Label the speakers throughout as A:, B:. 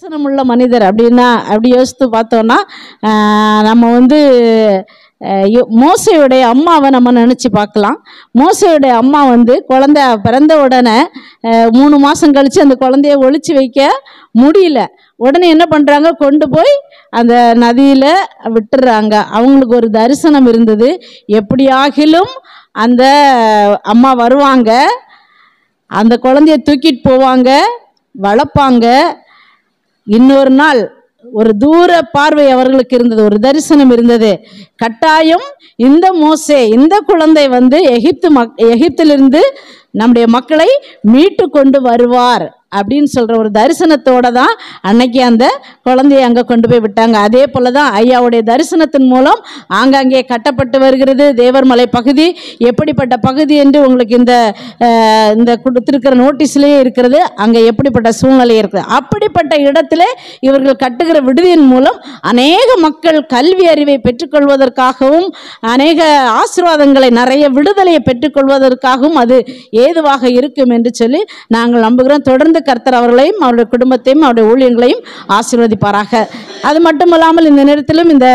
A: தரிசனமுள்ள மனிதர் அப்படின்னா அப்படி யோசித்து பார்த்தோன்னா நம்ம வந்து மோசையுடைய அம்மாவை நம்ம நினச்சி பார்க்கலாம். மோசையுடைய அம்மா வந்து குழந்தை பிறந்த உடனே 3 மாதம் கழித்து அந்த குழந்தைய ஒளிச்சு வைக்க முடியல. உடனே என்ன பண்ணுறாங்க, கொண்டு போய் அந்த நதியில் விட்டுறாங்க. அவங்களுக்கு ஒரு தரிசனம் இருந்தது, எப்படியாகிலும் அந்த அம்மா வருவாங்க, அந்த குழந்தைய தூக்கிட்டு போவாங்க, வளர்ப்பாங்க. இன்னொரு நாள் ஒரு தூர பார்வை அவர்களுக்கு இருந்தது, ஒரு தரிசனம் இருந்தது. கட்டாயம் இந்த மோசே, இந்த குழந்தை வந்து எகிப்திலிருந்து நம்முடைய மக்களை மீட்டு கொண்டு வருவார் அப்படின்னு சொல்கிற ஒரு தரிசனத்தோட தான் அன்னைக்கு அந்த குழந்தையை அங்கே கொண்டு போய் விட்டாங்க. அதே போல தான் ஐயாவுடைய தரிசனத்தின் மூலம் ஆங்காங்கே கட்டப்பட்டு வருகிறது தேவர்மலை பகுதி. எப்படிப்பட்ட பகுதி என்று உங்களுக்கு இந்த கொடுத்திருக்கிற நோட்டீஸ்லேயே இருக்கிறது, அங்கே எப்படிப்பட்ட சூழ்நிலை இருக்குது. அப்படிப்பட்ட இடத்துல இவர்கள் கட்டுகிற விடுதியின் மூலம் அநேக மக்கள் கல்வி அறிவை பெற்றுக்கொள்வதற்காகவும் அநேக ஆசீர்வாதங்களை நிறைய விடுதலையை பெற்றுக்கொள்வதற்காகவும் அது ஏதுவாக இருக்கும் என்று சொல்லி நாங்கள் நம்புகிறோம். தொடர்ந்து கர்த்தர் அவர்களையும் அவருடைய குடும்பத்தையும் அவருடைய ஊழியங்களையும் ஆசீர்வதிப்பாராக. அது மட்டுமல்லாமல் இந்த நேரத்திலும் இந்த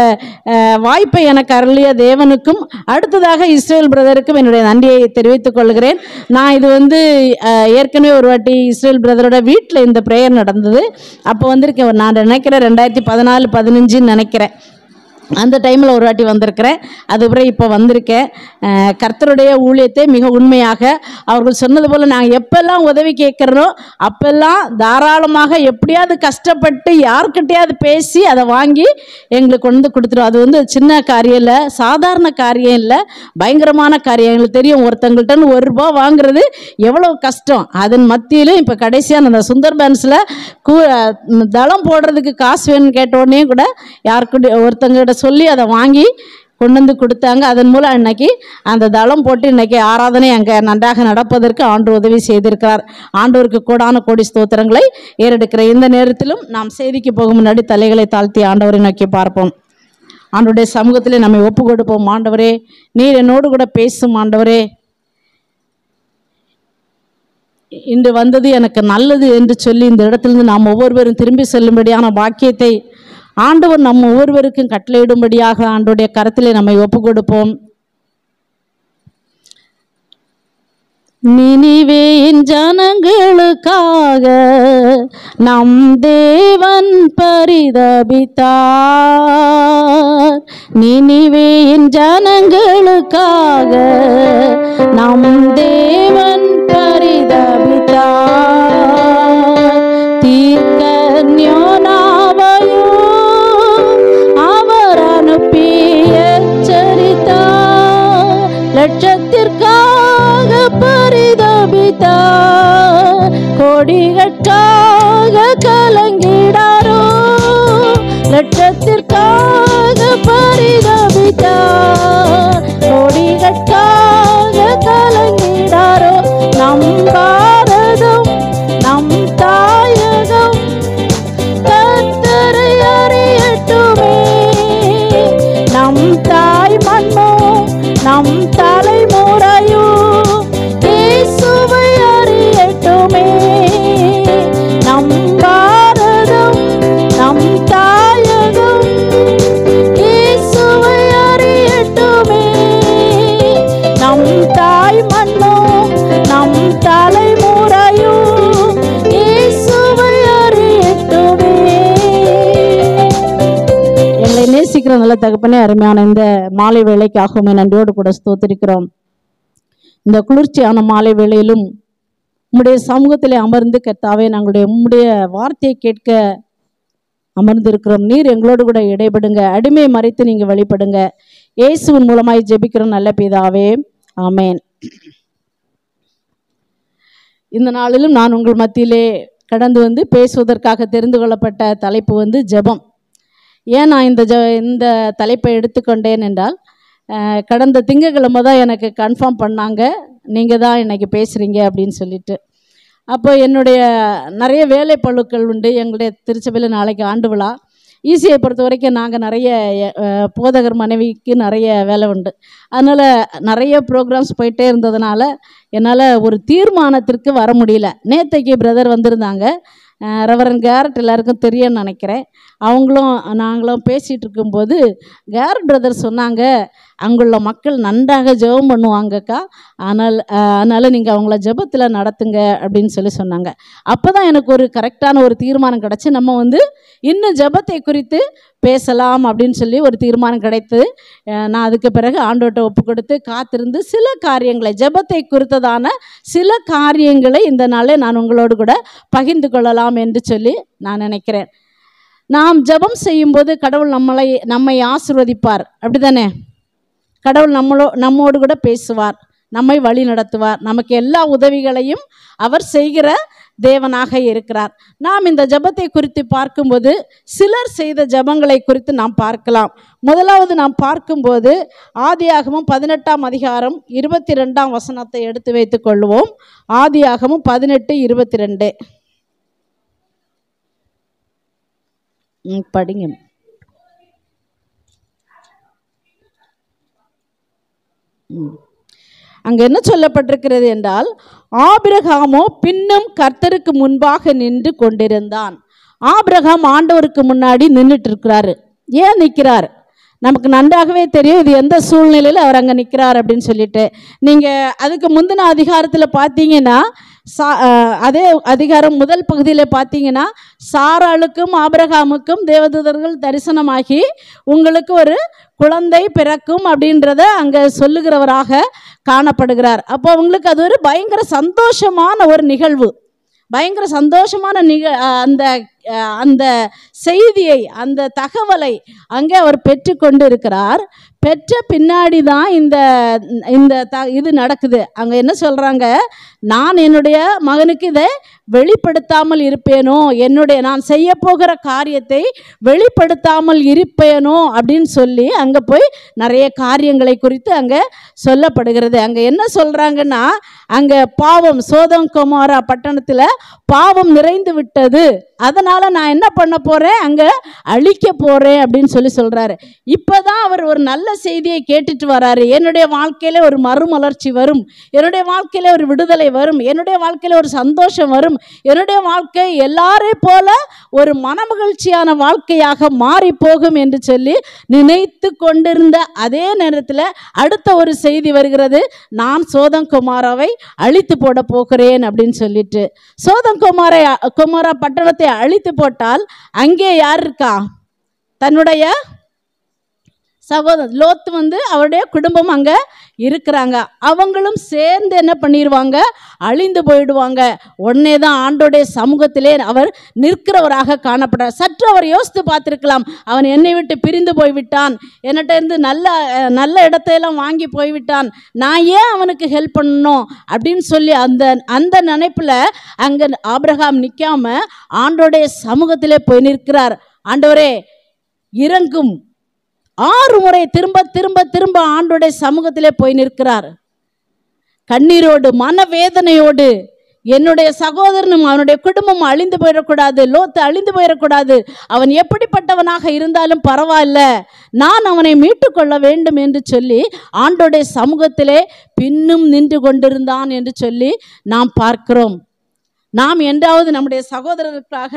A: வாய்ப்பை எனக்கு அருளிய தேவனுக்கும் அடுத்ததாக இஸ்ரேல் பிரதருக்கும் என்னுடைய நன்றியை தெரிவித்துக் கொள்கிறேன். நான் இது வந்து ஏற்கனவே ஒரு வாட்டி இஸ்ரேல் பிரதரோட வீட்டில் இந்த ப்ரேயர் நடந்தது. அப்போ வந்திருக்கேன், நான் நினைக்கிறேன் 2014-15 நினைக்கிறேன். அந்த டைமில் ஒரு வாட்டி வந்திருக்கிறேன். அதுக்கப்புறம் இப்போ வந்திருக்கேன். கர்த்தருடைய ஊழியத்தை மிக உண்மையாக அவர்கள் சொன்னது போல் நாங்கள் எப்பெல்லாம் உதவி கேட்குறோம் அப்பெல்லாம் தாராளமாக எப்படியாவது கஷ்டப்பட்டு யார்கிட்டையாவது பேசி அதை வாங்கி எங்களுக்கு கொண்டு கொடுத்துரும். அது வந்து சின்ன காரியம் இல்லை, சாதாரண காரியம் இல்லை, பயங்கரமான காரியம். எங்களுக்கு தெரியும் ஒருத்தங்கள்ட்ட ₹1 வாங்குறது எவ்வளோ கஷ்டம். அதன் மத்தியிலும் இப்போ கடைசியாக அந்த சுந்தர்பன்ஸில் தளம் போடுறதுக்கு காசு வேணும்னு கேட்ட உடனே கூட யாருக்கிட்ட ஒருத்தங்கிட்ட சொல்லி அதை வாங்கி கொண்டு வந்து கொடுத்தாங்க. அதன் மூலம் இன்னைக்கு அந்த தளம் போட்டு இன்னைக்கு ஆராதனை அங்கே நன்றாக நடப்பதற்கு ஆண்டவர் உதவி செய்திருக்கிறார். ஆண்டவருக்கு கோடான கோடி ஸ்தோத்திரங்களை ஏறெடுக்கிற இந்த நேரத்திலும் நாம் செய்திக்கு போகும் முன்னாடி தலைகளை தாழ்த்தி ஆண்டவரை நோக்கி பார்ப்போம். ஆண்டவருடைய சமூகத்திலே நம்மை ஒப்பு கொடுப்போம். ஆண்டவரே, நீர் என்னோடு கூட பேசும். ஆண்டவரே, இன்று வந்தது எனக்கு நல்லது என்று சொல்லி இந்த இடத்திலிருந்து நாம் ஒவ்வொருவரும் திரும்பி செல்லும்படியான பாக்கியத்தை ஆண்டவர் நம்ம ஒவ்வொருவருக்கும் கட்டளையிடும்படியாக ஆண்டவருடைய கரத்திலே நம்மை ஒப்பு கொடுப்போம். நினிவேயின் ஜனங்களுக்காக நம் தேவன் பரிதபித்தார். நினிவேயின் ஜனங்களுக்காக நம் தேவன் பரிதபித்தார். தீர்க்கன்யோனாவையும் அவர் அனுப்பி எச்சரித்தார். லட்சத்திற்காக பரிதபித்தார். கொடிகட்டாக கலங்கிடாரோ. லட்சத்திற்காக பரிதபித்தார். கொடிகட்டாக கலங்கிடாரோ. நம் பாரதம் நம் தாயகம் கர்த்தரை அறியட்டுமே. நம் தாய் மண்ணோ நம் தலைமுறையோ இயேசுவை அறியட்டுமே. நம் பாரதம் நம் தாயகம் இயேசுவை அறியட்டுமே. நம் தாய் மண்ணோ நம் தலைமுறையோ இயேசுவை அறியட்டுமே. எங்களை நேசிக்கிற நல்ல தகப்பனே, அருமையான இந்த மாலை வேளைக்காகவுமே நன்றியோடு கூட ஸ்தோத்திரிக்கிறோம். இந்த குளிர்ச்சியான மாலை வேளையிலும் உம்முடைய சமூகத்திலே அமர்ந்து கர்த்தாவே நாங்களுடைய உம்முடைய வார்த்தையை கேட்க அமர்ந்திருக்கிறோம். நீர் எங்களோடு கூட இடைபடுங்க, அடிமை மறைத்து நீங்கள் வழிபடுங்க. இயேசுவின் மூலமாய் ஜெபிக்கிறோம் நல்ல பிதாவே, ஆமேன். இந்த நாளிலும் நான் உங்கள் மத்தியிலே கடந்து வந்து பேசுவதற்காக தெரிந்து கொள்ளப்பட்ட தலைப்பு வந்து ஜெபம். ஏன் நான் இந்த தலைப்பை எடுத்துக்கொண்டேன் என்றால், கடந்த திங்கட்கிழமை தான் எனக்கு கன்ஃபார்ம் பண்ணாங்க, நீங்கள் தான் இன்றைக்கி பேசுகிறீங்க அப்படின்னு சொல்லிட்டு. அப்போ என்னுடைய நிறைய வேலை பளுக்கள் உண்டு. எங்களுடைய திருச்சபையில் நாளைக்கு ஆண்டு விழா. ஈசியை பொறுத்த வரைக்கும் நாங்கள் நிறைய போதகர் மனைவிக்கு நிறைய வேலை உண்டு. அதனால் நிறைய ப்ரோக்ராம்ஸ் போயிட்டே இருந்ததுனால என்னால் ஒரு தீர்மானத்திற்கு வர முடியல. நேற்றைக்கு பிரதர் வந்திருந்தாங்க, ரெவரன் கேரட் எல்லாருக்கும் தெரியும்னு நினைக்கிறேன். அவங்களும் நாங்களும் பேசிகிட்டு இருக்கும்போது கேரட் பிரதர் சொன்னாங்க, அங்குள்ள மக்கள் நன்றாக ஜெபம் பண்ணுவாங்கக்கா, அதனால் நீங்கள் அவங்கள ஜெபத்தில் நடத்துங்க அப்படின்னு சொன்னாங்க. அப்போ தான் எனக்கு ஒரு கரெக்டான ஒரு தீர்மானம் கிடச்சி, நம்ம இன்னும் ஜெபத்தை குறித்து பேசலாம் அப்படின்னு சொல்லி ஒரு தீர்மானம் கிடைத்து, நான் அதுக்கு பிறகு ஆண்டவர்கிட்ட ஒப்பு கொடுத்து காத்திருந்து சில காரியங்களை, ஜெபத்தை குறித்ததான சில காரியங்களை இந்த நாளே நான் உங்களோடு கூட பகிர்ந்து கொள்ளலாம் என்று சொல்லி நான் நினைக்கிறேன். நாம் ஜெபம் செய்யும்போது கடவுள் நம்மை ஆசீர்வதிப்பார், அப்படி தானே? கடவுள் நம்மோடு கூட பேசுவார், நம்மை வழி நடத்துவார், நமக்கு எல்லா உதவிகளையும் அவர் செய்கிற தேவனாக இருக்கிறார். நாம் இந்த ஜெபத்தை குறித்து பார்க்கும்போது சிலர் செய்த ஜெபங்களை குறித்து நாம் பார்க்கலாம். முதலாவது நாம் பார்க்கும்போது ஆதியாகமம் 18ஆம் அதிகாரம் 22ஆம் வசனத்தை எடுத்து வைத்துக் கொள்வோம். ஆதியாகமம் 18:22 படிங்க. அங்க என்ன சொல்லப்பட்டிருக்கிறது என்றால், ஆபிரகாமோ பின்னும் கர்த்தருக்கு முன்பாக நின்று கொண்டிருந்தான். ஆபிரகாம் ஆண்டவருக்கு முன்னாடி நின்றுட்டு இருக்கிறாரு. ஏன் நிற்கிறார்? நமக்கு நன்றாகவே தெரியும் இது எந்த சூழ்நிலையில் அவர் அங்கே நிற்கிறார் அப்படின்னு சொல்லிட்டு. நீங்கள் அதுக்கு முந்தின அதிகாரத்தில் பார்த்தீங்கன்னா, அதே அதிகாரம் முதல் பகுதியில் பார்த்தீங்கன்னா, சாராளுக்கும் ஆபிரகாமுக்கும் தேவதூதர்கள் தரிசனமாகி உங்களுக்கு ஒரு குழந்தை பிறக்கும் அப்படின்றத அங்கே சொல்லுகிறவராக காணப்படுகிறார். அப்போ அவங்களுக்கு அது ஒரு பயங்கர சந்தோஷமான ஒரு நிகழ்வு, பயங்கர சந்தோஷமான அந்த செய்தியை, அந்த தகவலை அங்கே அவர் பெற்றுக்கொண்டு இருக்கிறார். பெற்ற பின்னாடி தான் இது நடக்குது. அங்கே என்ன சொல்கிறாங்க, நான் என்னுடைய மகனுக்கு இதை வெளிப்படுத்தாமல் இருப்பேனோ, நான் செய்ய போகிற காரியத்தை வெளிப்படுத்தாமல் இருப்பேனோ அப்படின்னு சொல்லி அங்கே போய் நிறைய காரியங்களை குறித்து அங்கே சொல்லப்படுகிறது. அங்கே என்ன சொல்கிறாங்கன்னா, அங்கே பாவம், சோதம் கொமோரா பட்டணத்தில் பாவம் நிறைந்து விட்டது, அதனால் நான் என்ன பண்ண போகிறேன், அங்கே அழிக்க போகிறேன் அப்படின்னு சொல்கிறாரு. இப்போ தான் அவர் ஒரு நல்ல செய்தியை கேட்டுட்டு வராரு. என்னுடைய வாழ்க்கையில ஒரு மறுமலர்ச்சி வரும், என்னுடைய வாழ்க்கையில ஒரு விடுதலை வரும், என்னுடைய வாழ்க்கையில ஒரு சந்தோஷம் வரும், என்னுடைய வாழ்க்கை எல்லாரையும் போல ஒரு மனமகிழ்ச்சியான வாழ்க்கையாக மாறி போகும் என்று சொல்லி நினைத்து கொண்டிருந்த அதே நேரத்தில் அடுத்த ஒரு செய்தி வருகிறது, நான் சோதம் கொமாராவை அழித்து போட போகிறேன் அப்படின்னு சொல்லிட்டு. சோதம் கொமாரா பட்டணத்தை அழித்து போட்டால் அங்கே யார் இருக்கா? தன்னுடைய சகோதரர் லோத்து அவருடைய குடும்பம் அங்க இருக்கிறாங்க. அவங்களும் சேர்ந்து என்ன பண்ணிடுவாங்க, அழிந்து போயிடுவாங்க. உடனே தான் ஆண்டோடைய சமூகத்திலே அவர் நிற்கிறவராக காணப்படுறார். சற்று அவர் யோசித்து பார்த்திருக்கலாம், அவன் என்னை விட்டு பிரிந்து போய்விட்டான், என்னட்ட இருந்து நல்ல இடத்தையெல்லாம் வாங்கி போய்விட்டான், நான் ஏன் அவனுக்கு ஹெல்ப் பண்ணணும் அப்படின்னு சொல்லி அந்த நினைப்பில் அங்கே ஆபிரகாம் நிற்காம ஆண்டோடைய சமூகத்திலே போய் நிற்கிறார். ஆண்டவரே இறங்கும். 6 முறை திரும்ப திரும்ப திரும்ப ஆண்டோடைய சமூகத்திலே போய் நிற்கிறார். கண்ணீரோடு, மனவேதனையோடு, என்னுடைய சகோதரனும் அவனுடைய குடும்பமும் அழிந்து போயிடக்கூடாது, லோத்து அழிந்து போயிடக்கூடாது, அவன் எப்படிப்பட்டவனாக இருந்தாலும் பரவாயில்ல, நான் அவனை மீட்டு கொள்ள வேண்டும் என்று சொல்லி ஆண்டோடைய சமூகத்திலே பின்னும் நின்று கொண்டிருந்தான் என்று சொல்லி நாம் பார்க்கிறோம். நாம் என்றாவது நம்முடைய சகோதரர்களுக்காக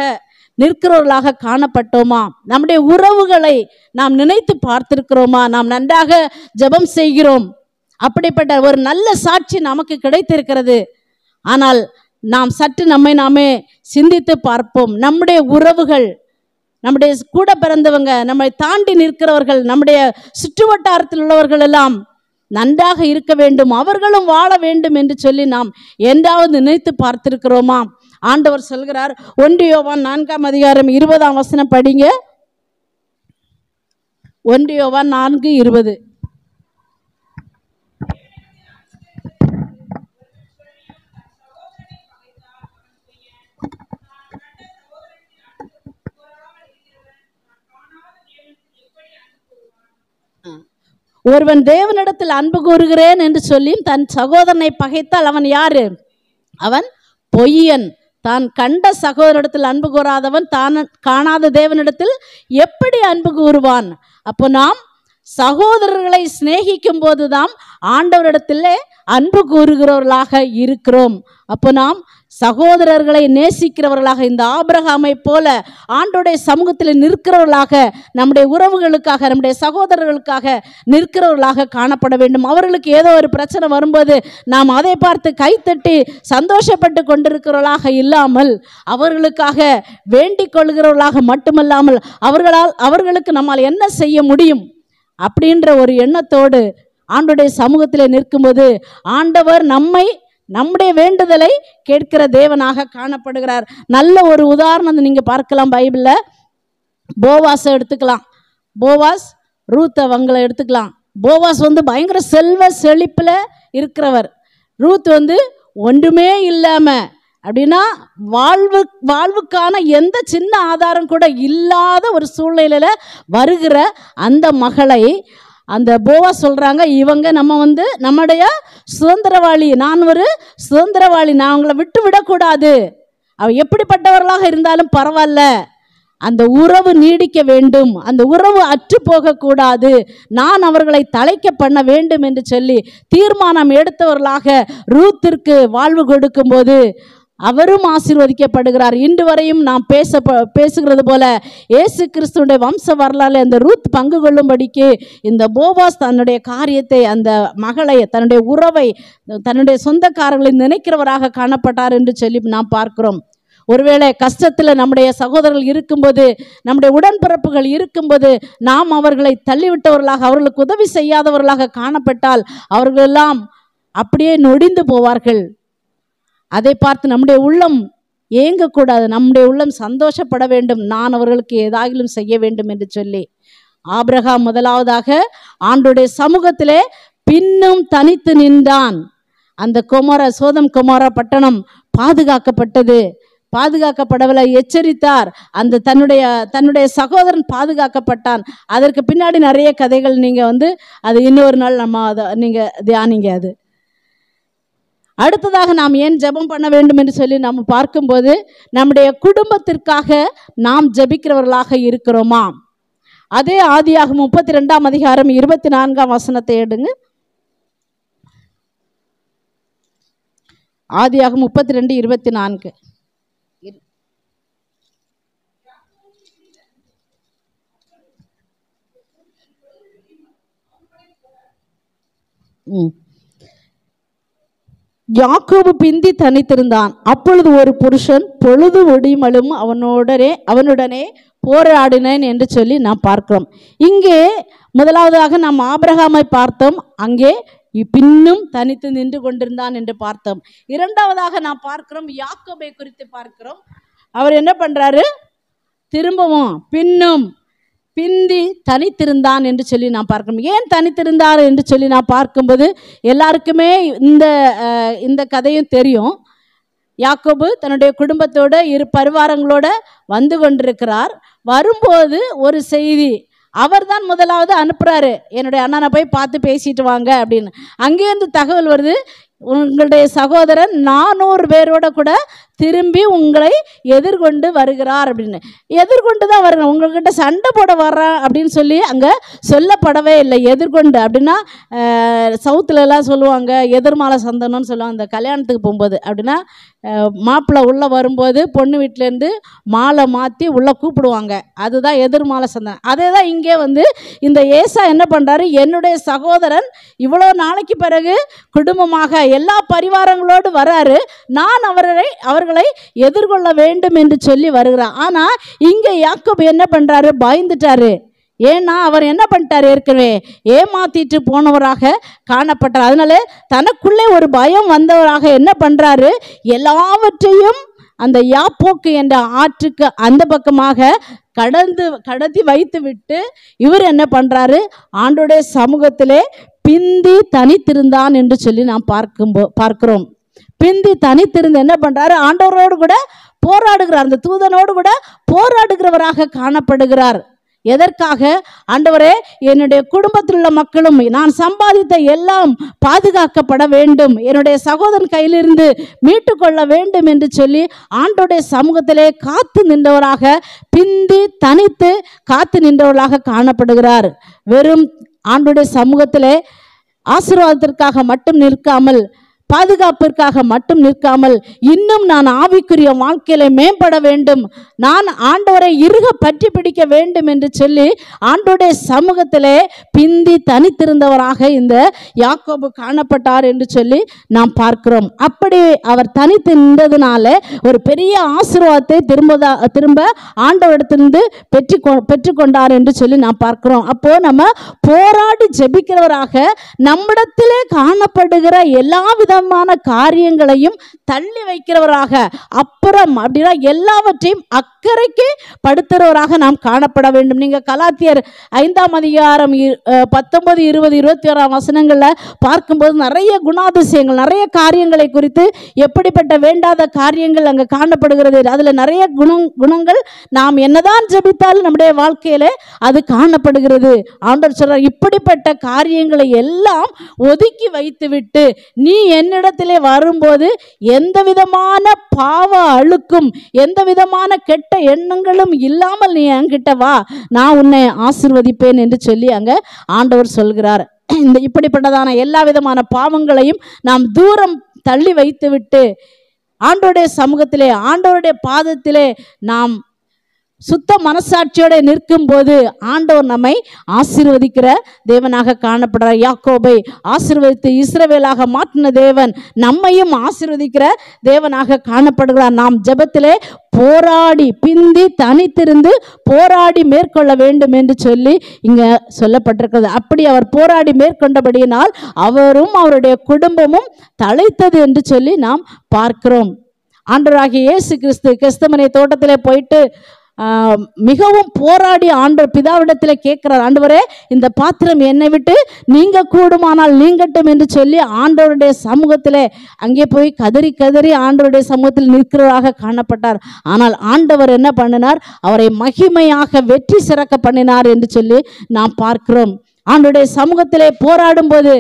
A: நிற்கிறவர்களாக காணப்பட்டோமா? நம்முடைய உறவுகளை நாம் நினைத்து பார்த்திருக்கிறோமா? நாம் நன்றாக ஜெபம் செய்கிறோம், அப்படிப்பட்ட ஒரு நல்ல சாட்சி நமக்கு கிடைத்திருக்கிறது. ஆனால் நாம் சற்று நம்மை நாமே சிந்தித்து பார்ப்போம். நம்முடைய உறவுகள், நம்முடைய கூட பிறந்தவங்க, நம்மை தாண்டி நிற்கிறவர்கள், நம்முடைய சுற்று வட்டாரத்தில் உள்ளவர்கள் எல்லாம் நன்றாக இருக்க வேண்டும், அவர்களும் வாழ வேண்டும் என்று சொல்லி நாம் என்றாவது நினைத்து பார்த்திருக்கிறோமா? ஆண்டவர் சொல்கிறார், 1 யோவான் 4ஆம் அதிகாரம் 20ஆம் வசனம் படிங்க. 1 யோவான் 4:20. ஒருவன் தேவனிடத்தில் அன்பு கூறுகிறேன் என்று சொல்லி தன் சகோதரனை பகைத்தால் அவன் யாரு? அவன் பொய்யன். தான் கண்ட சகோதரனிடத்தில் அன்பு கூறாதவன் தான் காணாத தேவனிடத்தில் எப்படி அன்பு கூறுவான்? அப்போ நாம் சகோதரர்களை சிநேகிக்கும் போதுதான் ஆண்டவரிடத்திலே அன்பு கூறுகிறவர்களாக இருக்கிறோம். அப்போ நாம் சகோதரர்களை நேசிக்கிறவர்களாக, இந்த ஆபிரகாமை போல ஆண்டோடைய சமூகத்தில் நிற்கிறவர்களாக, நம்முடைய உறவுகளுக்காக, நம்முடைய சகோதரர்களுக்காக நிற்கிறவர்களாக காணப்பட வேண்டும். அவர்களுக்கு ஏதோ ஒரு பிரச்சனை வரும்போது நாம் அதை பார்த்து கைத்தட்டி சந்தோஷப்பட்டு கொண்டிருக்கிறவர்களாக இல்லாமல், அவர்களுக்காக வேண்டிக் கொள்கிறவர்களாக மட்டுமல்லாமல், அவர்களுக்கு நம்மால் என்ன செய்ய முடியும் அப்படின்ற ஒரு எண்ணத்தோடு ஆண்டோடைய சமூகத்தில் நிற்கும்போது ஆண்டவர் நம்முடைய வேண்டுதலை கேட்கிற தேவனாக காணப்படுகிறார். நல்ல ஒரு உதாரணம் நீங்க பார்க்கலாம் பைபிளில். போவாஸை எடுத்துக்கலாம். போவாஸ், ரூத் அவங்களை எடுத்துக்கலாம். போவாஸ் பயங்கர செல்வ செழிப்பில் இருக்கிறவர். ரூத் ஒன்றுமே இல்லாமல், அப்படின்னா வாழ்வுக்கான எந்த சின்ன ஆதாரம் கூட இல்லாத ஒரு சூழ்நிலையில் வருகிற அந்த மகளை அந்த போவாஸ் சொல்கிறாங்க, இவங்க நம்முடைய சுதந்திரவாளி, நான் ஒரு சுதந்திரவாளி, நான் அவங்கள விட்டு விடக்கூடாது, அவ எப்படிப்பட்டவர்களாக இருந்தாலும் பரவாயில்ல, அந்த உறவு நீடிக்க வேண்டும், அந்த உறவு அற்று போகக்கூடாது, நான் அவர்களை தலைக்க பண்ண வேண்டும் என்று சொல்லி தீர்மானம் எடுத்தவர்களாக ரூத்திற்கு வாழ்வு கொடுக்கும்போது அவரும் ஆசீர்வதிக்கப்படுகிறார். இன்று வரையும் நாம் பேசுகிறது போல இயேசு கிறிஸ்துடைய வம்ச வரலாறு அந்த ரூத் பங்கு கொள்ளும்படிக்கு இந்த போவாஸ் தன்னுடைய காரியத்தை, அந்த மகளை, தன்னுடைய உறவை, தன்னுடைய சொந்தக்காரர்களை நினைக்கிறவராக காணப்பட்டார் என்று சொல்லி நாம் பார்க்கிறோம். ஒருவேளை கஷ்டத்தில் நம்முடைய சகோதரர்கள் இருக்கும்போது, நம்முடைய உடன்பிறப்புகள் இருக்கும்போது நாம் அவர்களை தள்ளிவிட்டவர்களாக, அவர்களுக்கு உதவி செய்யாதவர்களாக காணப்பட்டால் அவர்களெல்லாம் அப்படியே நொடிந்து போவார்கள். அதை பார்த்து நம்முடைய உள்ளம் ஏங்கக்கூடாது, நம்முடைய உள்ளம் சந்தோஷப்பட வேண்டும், நான் அவர்களுக்கு ஏதாகிலும் செய்ய வேண்டும் என்று சொல்லி ஆபிரகாம் முதலாவதாக ஆண்டோடைய சமூகத்திலே பின்னும் தனித்து நின்றான். அந்த சோதம் கொமோரா பட்டணம் பாதுகாக்கப்படவில்லை, எச்சரித்தார். அந்த தன்னுடைய சகோதரன் பாதுகாக்கப்பட்டான். அதற்கு பின்னாடி நிறைய கதைகள் நீங்கள் அது இன்னொரு நாள் நம்ம அதை நீங்கள் தியானிங்க. அது அடுத்ததாக நாம் ஏன் ஜெபம் பண்ண வேண்டும் என்று சொல்லி நாம் பார்க்கும்போது, நம்முடைய குடும்பத்திற்காக நாம் ஜெபிக்கிறவர்களாக இருக்கிறோமா? அதே ஆதியாகமம் 32ஆம் அதிகாரம் 24ஆம் வசனத்தை எடுங்க. ஆதியாகமம் 32:24. யாக்கோபு பிந்தி தனித்திருந்தான். அப்பொழுது ஒரு புருஷன் பொழுது ஒடிமலும் அவனுடனே போராடினேன் என்று சொல்லி நாம் பார்க்கிறோம். இங்கே முதலாவதாக நாம் ஆபிரகாமை பார்த்தோம், அங்கே பின்னும் தனித்து நின்று கொண்டிருந்தான் என்று பார்த்தோம். இரண்டாவதாக நாம் பார்க்கிறோம், யாக்கோபை குறித்து பார்க்கிறோம். அவர் என்ன பண்றாரு? திரும்பவும் பிந்தி தனித்திருந்தான் என்று சொல்லி நான் பார்க்கணும். ஏன் தனித்திருந்தார் என்று சொல்லி நான் பார்க்கும்போது எல்லாருக்குமே இந்த கதையும் தெரியும். யாக்கோபு தன்னுடைய குடும்பத்தோடு 2 பரிவாரங்களோட வந்து கொண்டிருக்கிறார். வரும்போது ஒரு செய்தி அவர் தான் முதலாவது அனுப்புகிறாரு, என்னுடைய அண்ணனை போய் பார்த்து பேசிட்டு வாங்க அப்படின்னு. அங்கேருந்து தகவல் வருது, உங்களுடைய சகோதரன் 400 பேரோட கூட திரும்பி உங்களை எதிர்கொண்டு வருகிறார் அப்படின்னு. எதிர்கொண்டு தான் வருகிறேன், உங்கள்கிட்ட சண்டை போட வர்றேன் அப்படின்னு சொல்லி அங்கே சொல்லப்படவே இல்லை. எதிர்கொண்டு அப்படின்னா சவுத்துலலாம் சொல்லுவாங்க எதிர்மாலை சந்தனம்னு சொல்லுவாங்க. அந்த கல்யாணத்துக்கு போகும்போது அப்படின்னா மாப்பிள்ளை உள்ளே வரும்போது பொண்ணு வீட்டிலேருந்து மாலை மாற்றி உள்ளே கூப்பிடுவாங்க, அதுதான் எதிர்மாலை சந்தனம். அதே தான் இங்கே இந்த ஏசா என்ன பண்ணுறாரு, என்னுடைய சகோதரன் இவ்வளோ நாளைக்கு பிறகு குடும்பமாக எல்லா பரிவாரங்களோடு வராரு, நான் அவர்களை எதிர்கொள்ள வேண்டும் என்று சொல்லி வருகிறார். ஆனால் இங்கே யாக்கோபு என்ன பண்ணுறாரு, பயந்துட்டாரு. ஏன்னா அவர் என்ன பண்ணிட்டார், ஏற்கனவே ஏமாத்திட்டு போனவராக காணப்பட்டார். அதனால தனக்குள்ளே ஒரு பயம் வந்தவராக என்ன பண்ணுறாரு, எல்லாவற்றையும் அந்த யாப்போக்கு என்ற ஆற்றுக்கு அந்த பக்கமாக கடத்தி வைத்து விட்டு இவர் என்ன பண்ணுறாரு, ஆண்டோடைய சமூகத்திலே பிந்தி தனித்திருந்தான் என்று சொல்லி நாம் பார்க்கிறோம். பிந்தி தனித்திருந்து என்ன பண்ணுறாரு, ஆண்டவரோடு கூட போராடுகிறார், அந்த தூதனோடு கூட போராடுகிறவராக காணப்படுகிறார். எதற்காக? ஆண்டவரே, என்னுடைய குடும்பத்தில் உள்ள மக்களும் நான் சம்பாதித்த எல்லாம் பாதுகாக்கப்பட வேண்டும், என்னுடைய சகோதரன் கையிலிருந்து மீட்டு கொள்ள வேண்டும் என்று சொல்லி ஆண்டோடைய சமூகத்திலே காத்து நின்றவராக, பிந்தி தனித்து காத்து நின்றவர்களாக காணப்படுகிறார். வெறும் ஆண்டோடைய சமூகத்திலே ஆசீர்வாதத்திற்காக மட்டும் நிற்காமல், பாதுகாப்பிற்காக மட்டும் நிற்காமல், இன்னும் நான் ஆவிக்குரிய வாழ்க்கையில மேம்பட வேண்டும், நான் ஆண்டவரை இறுக பற்றி பிடிக்க வேண்டும் என்று சொல்லி ஆண்டவருடைய சமூகத்திலே பிந்தி தனித்திருந்தவராக இந்த யாக்கோபு காணப்பட்டார் என்று சொல்லி நாம் பார்க்கிறோம். அப்படி அவர் தனித்து நின்றதுனால ஒரு பெரிய ஆசீர்வாதத்தை திரும்ப ஆண்டவரிடத்திலிருந்து பெற்றுக்கொண்டார் என்று சொல்லி நாம் பார்க்கிறோம். அப்போ நம்ம போராடி ஜெபிக்கிறவராக நம்மிடத்திலே காணப்படுகிற எல்லா விதமான காரியங்களையும் தள்ளி வைக்கிறவராக, அப்புறம் அப்படின்னா எல்லாவற்றையும் அக்கறைக்கு படுத்துறவராக நாம் காணப்பட வேண்டும். நீங்க கலாத்தியர் 5ஆம் அதிகாரம் 19, 20, 21 வசனங்கள்ல பார்க்கும்போது நிறைய குணாதிசயங்கள், நிறைய காரியங்களை குறித்து எப்படிப்பட்ட வேண்டாத காரியங்கள் அங்க காணப்படுகிறது. அதுல நிறைய குணங்கள் நாம் என்னதான் ஜெபித்தாலும் நம்முடைய வாழ்க்கையில அது காணப்படுகிறது. ஆண்டவர் சொல்றார், இப்படிப்பட்ட காரியங்களை எல்லாம் ஒதுக்கி வைத்துவிட்டு நீ என்னிடத்திலே வரும்போது எந்த விதமான பாவ அழுக்கும் எந்த விதமான கெட்ட எண்ணங்களும் இல்லாமல் நீ என்கிட்ட வா, நான் உன்னை ஆசீர்வதிப்பேன் என்று சொல்லி அங்க ஆண்டவர் சொல்கிறார். இந்த இப்படிப்பட்டதான எல்லா விதமான பாவங்களையும் நாம் தூரம் தள்ளி வைத்துவிட்டு ஆண்டவருடைய சமூகத்திலே, ஆண்டவருடைய பாதத்திலே நாம் சுத்த மனசாட்சியோட நிற்கும் போது ஆண்டவர் நம்மை ஆசீர்வதிக்கிற தேவனாக காணப்படுறார். யாக்கோபை ஆசீர்வதித்து இஸ்ரவேலாக மாற்றின தேவன் நம்மையும் ஆசீர்வதிக்கிற தேவனாக காணப்படுகிறார். நாம் ஜெபத்திலே போராடி பிந்தி தனித்திருந்து போராடி மேற்கொள்ள வேண்டும் என்று சொல்லி இங்க சொல்லப்பட்டிருக்கிறது. அப்படி அவர் போராடி மேற்கொண்டபடியினால் அவரும் அவருடைய குடும்பமும் தழைத்தது என்று சொல்லி நாம் பார்க்கிறோம். ஆண்டவராகிய இயேசு கிறிஸ்து கெத்செமனே தோட்டத்திலே போயிட்டு மிகவும் போராடி ஆண்டவர் பிதாவிடத்தில் கேட்கிறார், ஆண்டவரே இந்த பாத்திரம் என்னை விட்டு நீங்க கூடுமானால் நீங்கட்டும் என்று சொல்லி ஆண்டவருடைய சமூகத்திலே அங்கே போய் கதறி கதறி ஆண்டவருடைய சமூகத்தில் நிற்கிறவராக காணப்பட்டார். ஆனால் ஆண்டவர் என்ன பண்ணினார்? அவரை மகிமையாக வெற்றி சிறக்க பண்ணினார் என்று சொல்லி நாம் பார்க்கிறோம். ஆண்டவருடைய சமூகத்திலே போராடும் போது,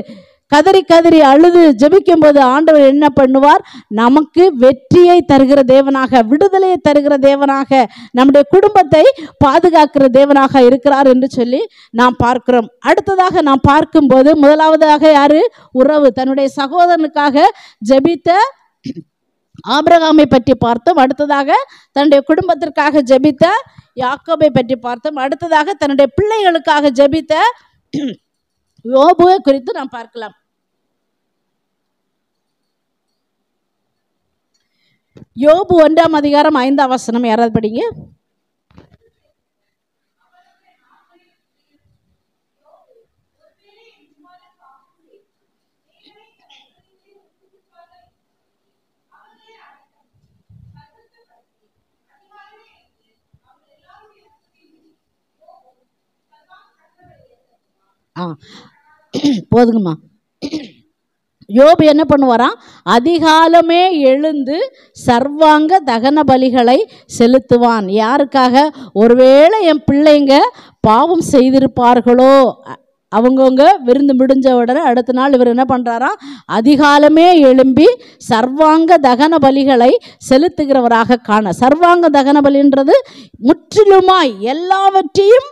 A: கதறி கதறி அழுது ஜெபிக்கும் போது ஆண்டவர் என்ன பண்ணுவார்? நமக்கு வெற்றியை தருகிற தேவனாக, விடுதலையை தருகிற தேவனாக, நம்முடைய குடும்பத்தை பாதுகாக்கிற தேவனாக இருக்கிறார் என்று சொல்லி நாம் பார்க்கிறோம். அடுத்ததாக நாம் பார்க்கும்போது முதலாவதாக யாரு? உறவு. தன்னுடைய சகோதரனுக்காக ஜெபித்த ஆபிரகாமை பற்றி பார்த்தோம். அடுத்ததாக தன்னுடைய குடும்பத்திற்காக ஜெபித்த யாக்கோபை பற்றி பார்த்தோம். அடுத்ததாக தன்னுடைய பிள்ளைகளுக்காக ஜெபித்த யோபுவை குறித்து நாம் பார்க்கலாம். யோபு 1ஆம் அதிகாரம் 5ஆம் வசனம் யாராவது படிங்க. போதுங்கம்மா. யோபு என்ன பண்ணுவாராம்? அதிகாலமே எழுந்து சர்வாங்க தகன பலிகளை செலுத்துவான். யாருக்காக? ஒருவேளை என் பிள்ளைங்க பாவம் செய்திருப்பார்களோ, அவங்கவுங்க விருந்து முடிஞ்ச உடனே அடுத்த நாள் இவர் என்ன பண்ணுறாராம்? அதிகாலமே எழும்பி சர்வாங்க தகன பலிகளை செலுத்துகிறவராக காண. சர்வாங்க தகன பலின்றது முற்றிலுமாய் எல்லாவற்றையும்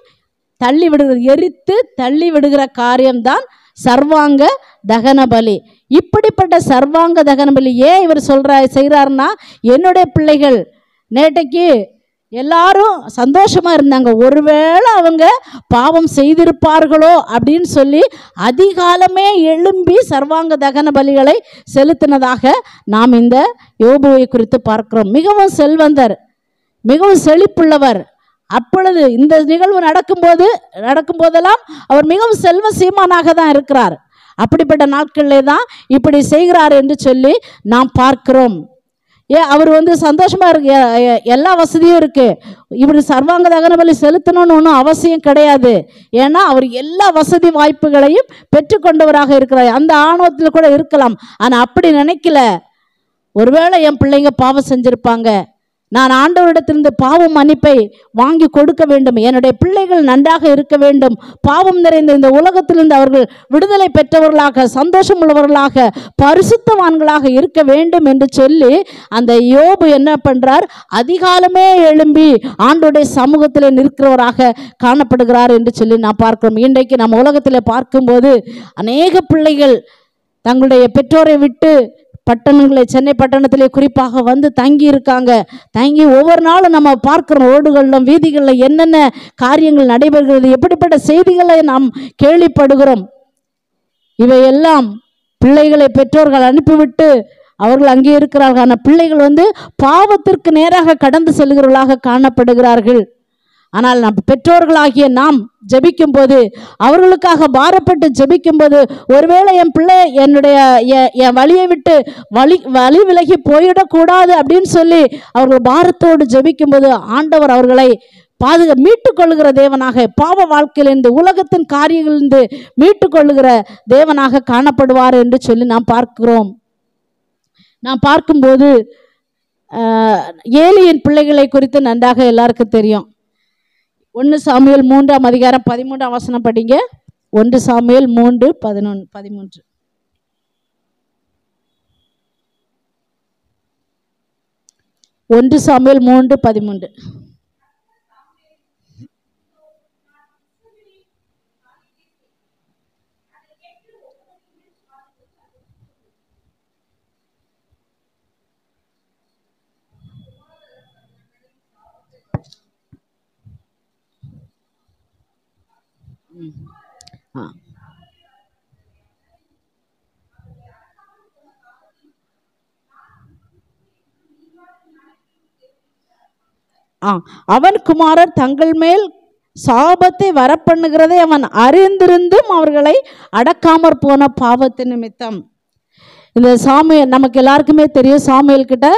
A: தள்ளி விடுகிறது, எரித்து தள்ளி விடுகிற காரியம்தான் சர்வாங்க தகன பலி. இப்படிப்பட்ட சர்வாங்க தகன பலி ஏன் இவர் செய்கிறாருன்னா, என்னுடைய பிள்ளைகள் நேற்றைக்கு எல்லாரும் சந்தோஷமா இருந்தாங்க, ஒருவேளை அவங்க பாவம் செய்திருப்பார்களோ அப்படின்னு சொல்லி அதிகாலமே எழும்பி சர்வாங்க தகன பலிகளை செலுத்தினதாக நாம் இந்த யோபுவை குறித்து பார்க்கிறோம். மிகவும் செல்வந்தர், மிகவும் செழிப்புள்ளவர். அப்பொழுது இந்த நிகழ்வு நடக்கும்போதெல்லாம் அவர் மிகவும் செல்வ சீமானாக தான் இருக்கிறார். அப்படிப்பட்ட நாட்களிலே தான் இப்படி செய்கிறார் என்று சொல்லி நாம் பார்க்கிறோம். அவர் சந்தோஷமா இருக்கு, எல்லா வசதியும் இருக்கு, இப்படி சர்வாங்க தகன பலி செலுத்தணும்னு ஒன்றும் அவசியம் கிடையாது. ஏன்னா அவர் எல்லா வசதி வாய்ப்புகளையும் பெற்றுக்கொண்டவராக இருக்கிறார். அந்த ஆணவத்தில் கூட இருக்கலாம், ஆனால் அப்படி நினைக்கல. ஒருவேளை என் பிள்ளைங்க பாவம் செஞ்சிருப்பாங்க, நான் ஆண்டவரிடத்திலிருந்து பாவ மன்னிப்பை வாங்கி கொடுக்க வேண்டும். என்னுடைய பிள்ளைகள் நன்றாக இருக்க வேண்டும். பாவம் நிறைந்த இந்த உலகத்திலிருந்து அவர்கள் விடுதலை பெற்றவர்களாக, சந்தோஷம் உள்ளவர்களாக, பரிசுத்தவான்களாக இருக்க வேண்டும் என்று சொல்லி அந்த யோபு என்ன பண்றார்? அதிகாலமே எழும்பி ஆண்டவருடைய சமூகத்தில் நிற்கிறவராக காணப்படுகிறார் என்று சொல்லி நான் பார்க்கிறோம். இன்றைக்கு நம்ம உலகத்தில் பார்க்கும்போது அநேக பிள்ளைகள் தங்களுடைய பெற்றோரை விட்டு பட்டணங்களை, சென்னை பட்டணத்திலே குறிப்பாக வந்து தங்கி இருக்காங்க. தங்கி ஒவ்வொரு நாளும் நம்ம பார்க்கிறோம், ரோடுகளிலும் வீதிகளில் என்னென்ன காரியங்கள் நடைபெறுகிறது, எப்படிப்பட்ட செய்திகளை நாம் கேள்விப்படுகிறோம். இவையெல்லாம் பிள்ளைகளை பெற்றோர்கள் அனுப்பிவிட்டு அவர்கள் அங்கே இருக்கிறார்கள். ஆனால் பிள்ளைகள் பாவத்திற்கு நேராக கடந்து செல்கிறவர்களாக காணப்படுகிறார்கள். ஆனால் நம் பெற்றோர்களாகிய நாம் ஜெபிக்கும் போது, அவர்களுக்காக பாரப்பட்டு ஜெபிக்கும் போது, ஒருவேளை என் பிள்ளை என் வழியை விட்டு வழி விலகி போயிடக்கூடாது அப்படின்னு சொல்லி அவர்கள் பாரத்தோடு ஜெபிக்கும் போது ஆண்டவர் அவர்களை மீட்டுக் கொள்ளுகிற தேவனாக, பாவ வாழ்க்கையிலிருந்து, உலகத்தின் காரியங்களிலிருந்து மீட்டுக் கொள்ளுகிற தேவனாக காணப்படுவார் என்று சொல்லி நாம் பார்க்கிறோம். நாம் பார்க்கும்போது ஏலியின் பிள்ளைகளை குறித்து நன்றாக எல்லாருக்கும் தெரியும். 1 சாமுவேல் 3ஆம் அதிகாரம் 13ஆம் வசனம் படிங்க. 1 சாமுவேல் 3:13. 1 சாமுவேல் 3:13. அவன் குமாரர் தங்கள் மேல் சாபத்தை வரப்பண்ணுகிறதை அவன் அறிந்திருந்தும் அவர்களை அடக்காமற் போன பாவத்தின் நிமித்தம். இந்த சாமுவேல் நமக்கு எல்லாருக்குமே தெரியும். சாமுவேல் கிட்ட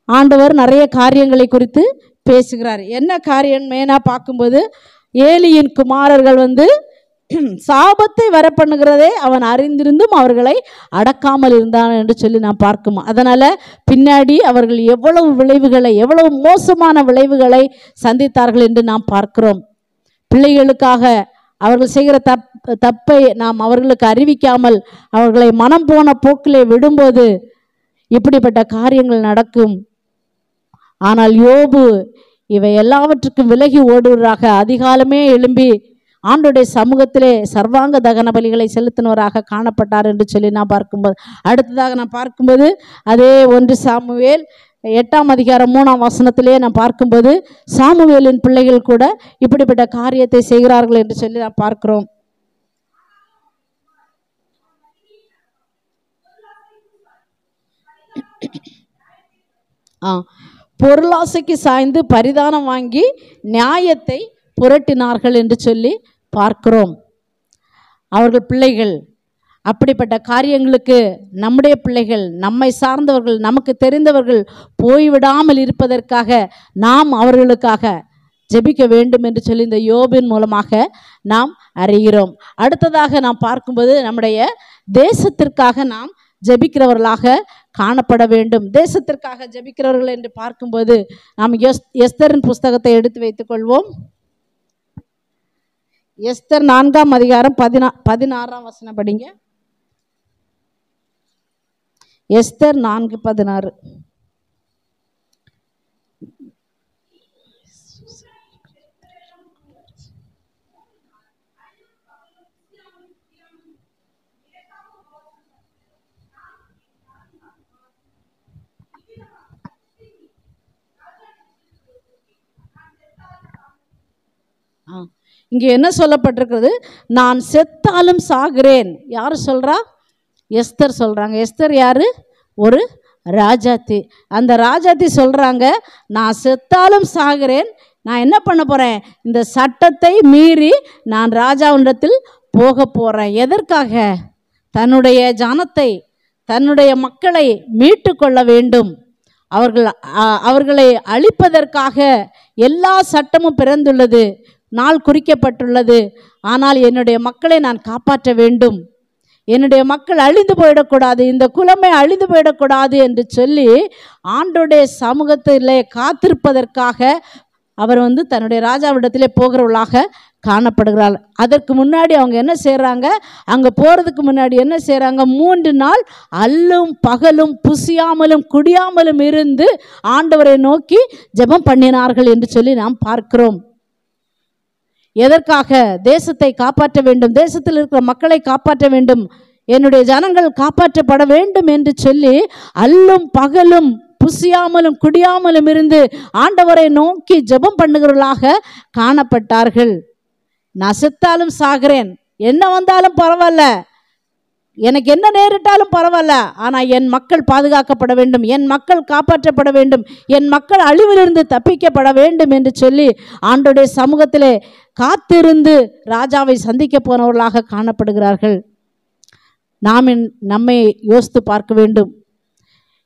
A: ஆண்டவர் நிறைய காரியங்களை குறித்து பேசுகிறார். என்ன காரியம் மெயினாக பார்க்கும்போது, ஏலியின் குமாரர்கள் சாபத்தை வரப்பண்ணுகிறதே அவன் அறிந்திருந்தும் அவர்களை அடக்காமல் இருந்தான் என்று சொல்லி நாம் பார்க்கும். அதனால் பின்னாடி அவர்கள் எவ்வளவு விளைவுகளை, எவ்வளவு மோசமான விளைவுகளை சந்தித்தார்கள் என்று நாம் பார்க்கிறோம். பிள்ளைகளுக்காக அவர்கள் செய்கிற தப்பை நாம் அவர்களுக்கு அறிவிக்காமல் அவர்களை மனம் போன போக்கிலே விடும்போது இப்படிப்பட்ட காரியங்கள் நடக்கும். ஆனால் யோபு இவை எல்லாவற்றுக்கும் விலகி ஓடுவராக அதிகாலமே எழும்பி ஆண்டோடைய சமூகத்திலே சர்வாங்க தகன பலிகளை செலுத்தினவராக காணப்பட்டார் என்று சொல்லி நான் பார்க்கும்போது, அடுத்ததாக நான் பார்க்கும்போது அதே 1 சாமுவேல் 8ஆம் அதிகாரம் 3ஆம் வசனத்திலே நான் பார்க்கும்போது சாமுவேலின் பிள்ளைகள் கூட இப்படிப்பட்ட காரியத்தை செய்கிறார்கள் என்று சொல்லி நான் பார்க்கிறோம். பொருளாசைக்கு சாய்ந்து பரிதானம் வாங்கி நியாயத்தை புரட்டினார்கள் என்று சொல்லி பார்க்கிறோம். அவர்கள் பிள்ளைகள் அப்படிப்பட்ட காரியங்களுக்கு நம்முடைய பிள்ளைகள், நம்மை சார்ந்தவர்கள், நமக்கு தெரிந்தவர்கள் போய்விடாமல் இருப்பதற்காக நாம் அவர்களுக்காக ஜெபிக்க வேண்டும் என்று சொல்லி இந்த யோபின் மூலமாக நாம் அறிகிறோம். அடுத்ததாக நாம் பார்க்கும்போது நம்முடைய தேசத்திற்காக நாம் ஜெபிக்கிறவர்களாக காணப்பட வேண்டும். தேசத்திற்காக ஜெபிக்கிறவர்கள் என்று பார்க்கும்போது நாம் எஸ்தரின் புஸ்தகத்தை எடுத்து வைத்துக் கொள்வோம். எஸ்தர் 4ஆம் அதிகாரம் 16ஆம் வசனம் படிங்க. எஸ்தர் 4:16. இங்கே என்ன சொல்லப்பட்டிருக்கிறது? நான் செத்தாலும் சாகிறேன். யார் சொல்கிறா? எஸ்தர் சொல்கிறாங்க. எஸ்தர் யார்? ஒரு ராஜாத்தி. அந்த ராஜாத்தி சொல்கிறாங்க, நான் செத்தாலும் சாகிறேன், நான் என்ன பண்ண போகிறேன்? இந்த சட்டத்தை மீறி நான் ராஜாவிடத்தில் போக போகிறேன். எதற்காக? தன்னுடைய ஜனத்தை, தன்னுடைய மக்களை மீட்டு கொள்ள வேண்டும். அவர்களை அழிப்பதற்காக எல்லா சட்டமும் பிறந்துள்ளது, நாள் குறிக்கப்பட்டுள்ளது. ஆனால் என்னுடைய மக்களை நான் காப்பாற்ற வேண்டும். என்னுடைய மக்கள் அழிந்து போயிடக்கூடாது, இந்த குலமே அழிந்து போயிடக்கூடாது என்று சொல்லி ஆண்டோடைய சமூகத்திலே காத்திருப்பதற்காக அவர் தன்னுடைய ராஜாவிடத்திலே போகிறவர்களாக காணப்படுகிறாள். அதற்கு முன்னாடி அவங்க என்ன செய்கிறாங்க, அங்கே போகிறதுக்கு முன்னாடி என்ன செய்கிறாங்க, 3 நாள் அல்லும் பகலும் புசியாமலும் குடியாமலும் இருந்து ஆண்டவரை நோக்கி ஜெபம் பண்ணினார்கள் என்று சொல்லி நாம் பார்க்கிறோம். எதற்காக? தேசத்தை காப்பாற்ற வேண்டும், தேசத்தில் இருக்கிற மக்களை காப்பாற்ற வேண்டும், என்னுடைய ஜனங்கள் காப்பாற்றப்பட வேண்டும் என்று சொல்லி அல்லும் பகலும் புசியாமலும் குடியாமலும் இருந்து ஆண்டவரை நோக்கி ஜெபம் பண்ணுகிறவர்களாக காணப்பட்டார்கள். நான் செத்தாலும் சாகிறேன், என்ன வந்தாலும் பரவாயில்ல, எனக்கு என்ன நேரிட்டாலும் பரவாயில்ல, ஆனால் என் மக்கள் பாதுகாக்கப்பட வேண்டும், என் மக்கள் காப்பாற்றப்பட வேண்டும், என் மக்கள் அழிவிலிருந்து தப்பிக்கப்பட வேண்டும் என்று சொல்லி ஆண்டோடைய சமூகத்திலே காத்திருந்து ராஜாவை சந்திக்க போனவர்களாக காணப்படுகிறார்கள். நம்மை யோசித்து பார்க்க வேண்டும்.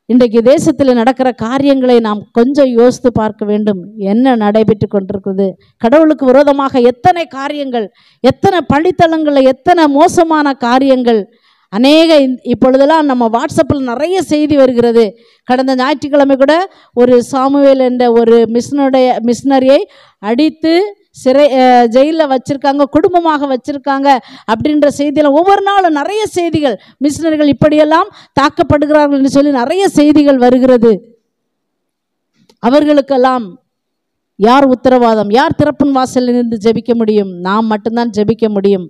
A: இன்றைக்கு தேசத்தில் நடக்கிற காரியங்களை நாம் கொஞ்சம் யோசித்து பார்க்க வேண்டும். என்ன நடைபெற்று கொண்டிருக்கிறது? கடவுளுக்கு விரோதமாக எத்தனை காரியங்கள், எத்தனை பழித்தளங்களில் எத்தனை மோசமான காரியங்கள். இப்பொழுதெல்லாம் நம்ம வாட்ஸ்அப்பில் நிறைய செய்தி வருகிறது. கடந்த ஞாயிற்றுக்கிழமை கூட ஒரு சாமுவேல் என்ற ஒரு மிஷனரியை அடித்து ஜெயிலில் வச்சுருக்காங்க, குடும்பமாக வச்சுருக்காங்க அப்படின்ற செய்தியில் ஒவ்வொரு நாளும் நிறைய செய்திகள், மிஷனரிகள் இப்படியெல்லாம் தாக்கப்படுகிறார்கள் என்று சொல்லி நிறைய செய்திகள் வருகிறது. அவர்களுக்கெல்லாம் யார் உத்தரவாதம்? யார் திறப்பின் வாசலில் இருந்து ஜெபிக்க முடியும்? நாம் மட்டும்தான் ஜெபிக்க முடியும்.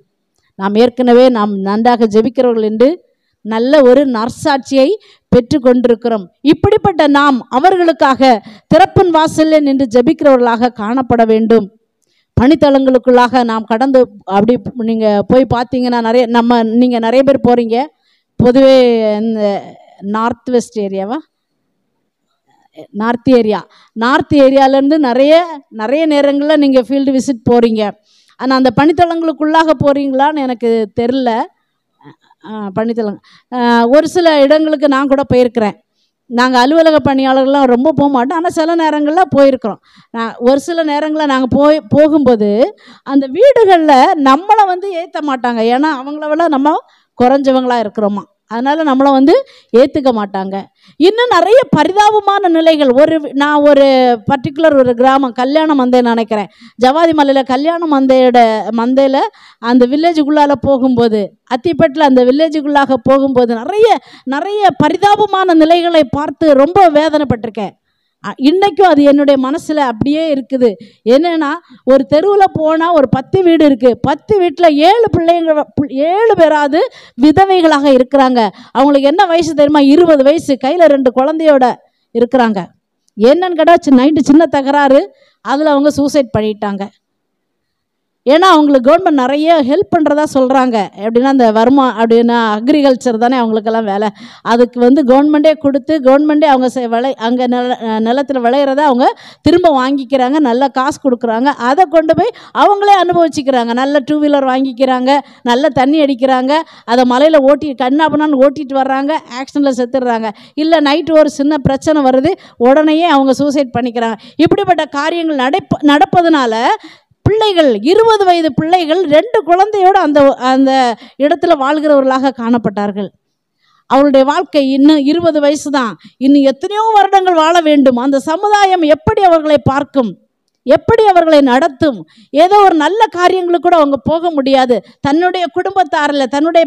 A: நாம் ஏற்கனவே நன்றாக ஜெபிக்கிறவர்கள் என்று நல்ல ஒரு நற்சாட்சியை பெற்று கொண்டிருக்கிறோம். இப்படிப்பட்ட நாம் அவர்களுக்காக திறப்பின் வாசலில் நின்று ஜெபிக்கிறவர்களாக காணப்பட வேண்டும். பணித்தளங்களுக்குள்ளாக நாம் கடந்து அப்படி நீங்கள் போய் பார்த்தீங்கன்னா நீங்கள் நிறைய பேர் போகிறீங்க. பொதுவே இந்த நார்த் வெஸ்ட் ஏரியாவா, நார்த் ஏரியாவிலேருந்து நிறைய நேரங்களில் நீங்கள் ஃபீல்டு விசிட் போகிறீங்க. ஆனால் அந்த பணித்தளங்களுக்குள்ளாக போகிறீங்களான்னு எனக்கு தெரில. பணித்தளம் ஒரு சில இடங்களுக்கு நான் கூட போயிருக்கிறேன். நாங்கள் அலுவலக பணியாளர்கள்லாம் ரொம்ப போக மாட்டோம், ஆனால் சில நேரங்களில் போயிருக்கிறோம். ஒரு சில நேரங்களில் நாங்கள் போகும்போது அந்த வீடுகளில் நம்மளை ஏற்ற மாட்டாங்க. ஏன்னா அவங்கள விட நம்ம குறைஞ்சவங்களாக இருக்கிறோமா, அதனால் நம்மளை ஏற்றுக்க மாட்டாங்க. இன்னும் நிறைய பரிதாபமான நிலைகள். நான் ஒரு பர்டிகுலர் ஒரு கிராமம், கல்யாண மந்தைன்னு நினைக்கிறேன், ஜவாதி மலையில் கல்யாண மந்தையில் அந்த வில்லேஜுக்குள்ளால் போகும்போது, அத்திப்பட்டில் அந்த வில்லேஜுக்குள்ளாக போகும்போது நிறைய பரிதாபமான நிலைகளை பார்த்து ரொம்ப வேதனைப்பட்டிருக்கேன். இன்றைக்கும் அது என்னுடைய மனசில் அப்படியே இருக்குது. என்னென்னா, ஒரு தெருவில் போனால் ஒரு 10 வீடு இருக்குது, 10 வீட்டில் 7 பேராவது விதவைகளாக இருக்கிறாங்க. அவங்களுக்கு என்ன வயசு தெரியுமா? 20 வயசு, கையில் 2 குழந்தையோட இருக்கிறாங்க. என்னன்னு கேட்டால் நைட்டு சின்ன தகராறு, அதில் அவங்க சூசைட் பண்ணிட்டாங்க. ஏன்னா அவங்களுக்கு கவர்மெண்ட் நிறைய ஹெல்ப் பண்ணுறதா சொல்கிறாங்க. எப்படின்னா இந்த அப்படின்னா அக்ரிகல்ச்சர் தானே அவங்களுக்கெல்லாம் வேலை. அதுக்கு கவர்மெண்ட்டே கொடுத்து கவர்மெண்ட்டே அவங்க அங்கே நிலத்தில் விளையிறத அவங்க திரும்ப வாங்கிக்கிறாங்க, நல்ல காசு கொடுக்குறாங்க. அதை கொண்டு போய் அவங்களே அனுபவிச்சுக்கிறாங்க. நல்ல 2 வீலர் வாங்கிக்கிறாங்க, நல்ல தண்ணி அடிக்கிறாங்க, அதை மலையில் கண்ணாபண்ணான்னு ஓட்டிகிட்டு வர்றாங்க, ஆக்சிடெண்ட்டில் செத்துடுறாங்க. இல்லை நைட்டு ஒரு சின்ன பிரச்சனை வருது, உடனேயே அவங்க சூசைட் பண்ணிக்கிறாங்க. இப்படிப்பட்ட காரியங்கள் நடப்பதனால பிள்ளைகள், 20 வயது பிள்ளைகள் 2 குழந்தையோடு அந்த இடத்துல வாழ்கிறவர்களாக காணப்பட்டார்கள். அவருடைய வாழ்க்கை இன்னும் 20 வயசு தான், இன்னும் எத்தனையோ வருடங்கள் வாழ வேண்டும். அந்த சமுதாயம் எப்படி அவர்களை பார்க்கும், எப்படி அவர்களை நடத்தும்? ஏதோ ஒரு நல்ல காரியங்களுக்கு கூட அவங்க போக முடியாது. தன்னுடைய குடும்பத்தாரில், தன்னுடைய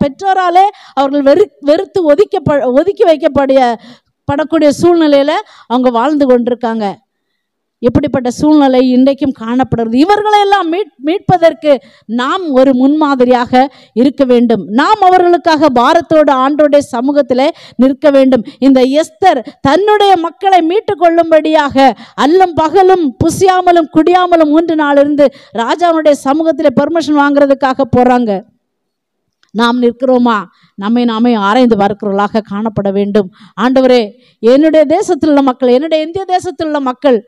A: பெற்றோராலே அவர்கள் வெறுத்து ஒதுக்கி வைக்கப்படக்கூடிய சூழ்நிலையில் அவங்க வாழ்ந்து கொண்டிருக்காங்க. எப்படிப்பட்ட சூழ்நிலை இன்றைக்கும் காணப்படுறது. இவர்களெல்லாம் மீட்பதற்கு நாம் ஒரு முன்மாதிரியாக இருக்க வேண்டும். நாம் அவர்களுக்காக பாரத்தோடு ஆண்டோடைய சமூகத்தில் நிற்க வேண்டும். இந்த எஸ்தர் தன்னுடைய மக்களை மீட்டு கொள்ளும்படியாக அல்லும் பகலும் புசியாமலும் குடியாமலும் 3 நாளிலிருந்து ராஜாவுடைய சமூகத்தில் பெர்மிஷன் வாங்குறதுக்காக போகிறாங்க. நாம் நிற்கிறோமா? நாமே ஆராய்ந்து பார்க்கிறவர்களாக காணப்பட வேண்டும். ஆண்டவரே, என்னுடைய தேசத்தில் உள்ள மக்கள், என்னுடைய இந்திய தேசத்தில் உள்ள மக்கள்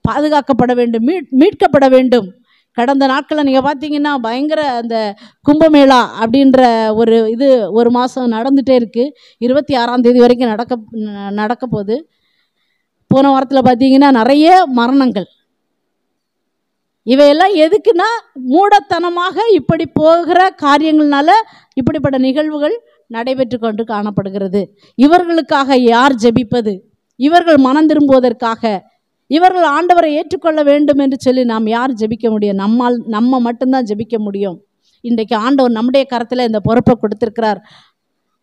A: பாதுகாக்கப்பட வேண்டும், மீட்கப்பட வேண்டும். கடந்த நாட்களில் நீங்கள் பார்த்தீங்கன்னா பயங்கர அந்த கும்பமேளா அப்படின்ற ஒரு மாதம் நடந்துகிட்டே இருக்குது. 26ஆம் தேதி வரைக்கும் நடக்க போகுது. போன வாரத்தில் பார்த்தீங்கன்னா நிறைய மரணங்கள். இவையெல்லாம் எதுக்குன்னா மூடத்தனமாக இப்படி போகிற காரியங்கள்னால இப்படிப்பட்ட நிகழ்வுகள் நடைபெற்று கொண்டு காணப்படுகிறது. இவர்களுக்காக யார் ஜெபிப்பது? இவர்கள் மனம் திரும்புவதற்காக, இவர்கள் ஆண்டவரை ஏற்றுக்கொள்ள வேண்டும் என்று சொல்லி நாம் யார் ஜெபிக்க முடியும்? நம்ம மட்டும்தான் ஜெபிக்க முடியும். இன்றைக்கு ஆண்டவர் நம்முடைய கரத்தில் இந்த பொறுப்பை கொடுத்திருக்கிறார்.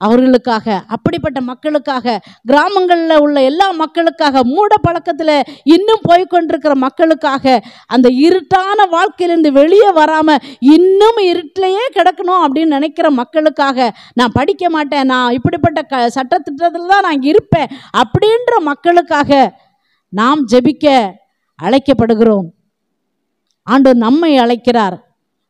A: அவர்களுக்காக, அப்படிப்பட்ட மக்களுக்காக, கிராமங்களில் உள்ள எல்லா மக்களுக்காக, மூட பழக்கத்தில் இன்னும் போய்கொண்டிருக்கிற மக்களுக்காக, அந்த இருட்டான வாழ்க்கையிலிருந்து வெளியே வராமல் இன்னும் இருட்டிலேயே கிடக்கணும் அப்படின்னு நினைக்கிற மக்களுக்காக, நான் படிக்க மாட்டேன், நான் இப்படிப்பட்ட சட்டத்திட்டத்தில் தான் நான் இருப்பேன் அப்படின்ற மக்களுக்காக நாம் ஜெபிக்க அழைக்கப்படுகிறோம். ஆண்டவர் நம்மை அழைக்கிறார்.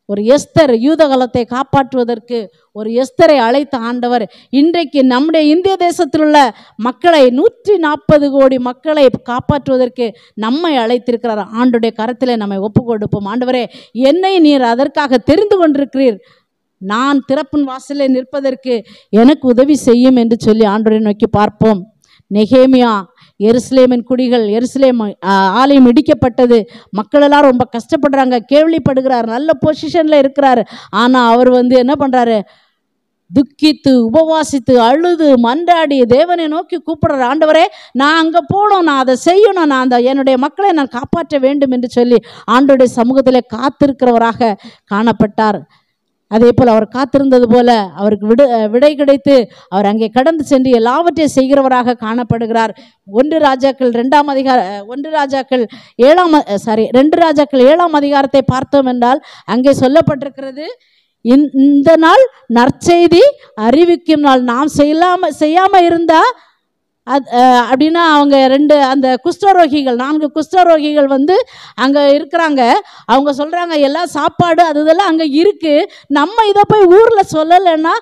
A: ஒரு எஸ்தர், யூதகுலத்தை காப்பாற்றுவதற்கு ஒரு எஸ்தரை அழைத்த ஆண்டவர் இன்றைக்கு நம்முடைய இந்திய தேசத்தில் உள்ள மக்களை 140 கோடி மக்களை காப்பாற்றுவதற்கு நம்மை அழைத்திருக்கிறார். ஆண்டுடைய கரத்தில் நம்மை ஒப்பு கொடுப்போம். ஆண்டவரே, என்னை நீர் அதற்காக தெரிந்து கொண்டிருக்கிறீர், நான் திறப்பின் வாசலில் நிற்பதற்கு எனக்கு உதவி செய்யும் என்று சொல்லி ஆண்டவரை நோக்கி பார்ப்போம். நெகேமியா, எருசலேமின் குடிகள், எருசலேம் ஆலயம் இடிக்கப்பட்டது, மக்கள் எல்லாம் ரொம்ப கஷ்டப்படுறாங்க, கேள்விப்படுகிறார், நல்ல பொசிஷனில் இருக்கிறார். ஆனால் அவர் என்ன பண்ணுறாரு? துக்கித்து உபவாசித்து அழுது மன்றாடி தேவனை நோக்கி கூப்பிடுற, ஆண்டவரே நான் அங்கே போகணும், நான் அதை செய்யணும், நான் என்னுடைய மக்களை நான் காப்பாற்ற வேண்டும் என்று சொல்லி ஆண்டவருடைய சமூகத்தில் காத்திருக்கிறவராக காணப்பட்டார். அதே போல் அவர் காத்திருந்தது போல அவருக்கு விடை கிடைத்து அவர் அங்கே கடந்து சென்று எல்லாவற்றையும் செய்கிறவராக காணப்படுகிறார். 2 ராஜாக்கள் 7ஆம் அதிகாரத்தை பார்த்தோம் என்றால் அங்கே சொல்லப்பட்டிருக்கிறது, இந்த நாள் நற்செய்தி அறிவிக்கும் நாள். நாம் செய்யாமல் இருந்தால் அப்படின்னா அவங்க அந்த குஷ்டரோகிகள் 4 குஷ்டரோகிகள் அங்கே இருக்கிறாங்க. அவங்க சொல்கிறாங்க எல்லாம் சாப்பாடு அதெல்லாம் அங்கே இருக்குது, நம்ம இதை போய் ஊரில் சொல்லலைன்னா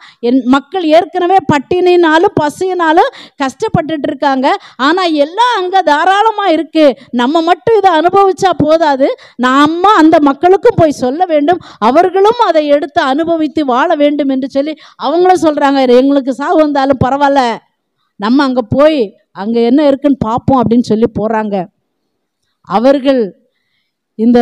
A: மக்கள் ஏற்கனவே பட்டினினாலும் பசியினாலும் கஷ்டப்பட்டுட்டு இருக்காங்க, ஆனால் எல்லாம் அங்கே தாராளமாக இருக்குது, நம்ம மட்டும் இதை அனுபவிச்சா போதாது, நம்ம அந்த மக்களுக்கும் போய் சொல்ல வேண்டும், அவர்களும் அதை எடுத்து அனுபவித்து வாழ வேண்டும் என்று சொல்லி அவங்களும் சொல்கிறாங்க, எங்களுக்கு சாவு வந்தாலும் பரவாயில்ல, நம்ம அங்கே போய் அங்கே என்ன இருக்குன்னு பார்ப்போம் அப்படின்னு சொல்லி போகிறாங்க. அவர்கள் இந்த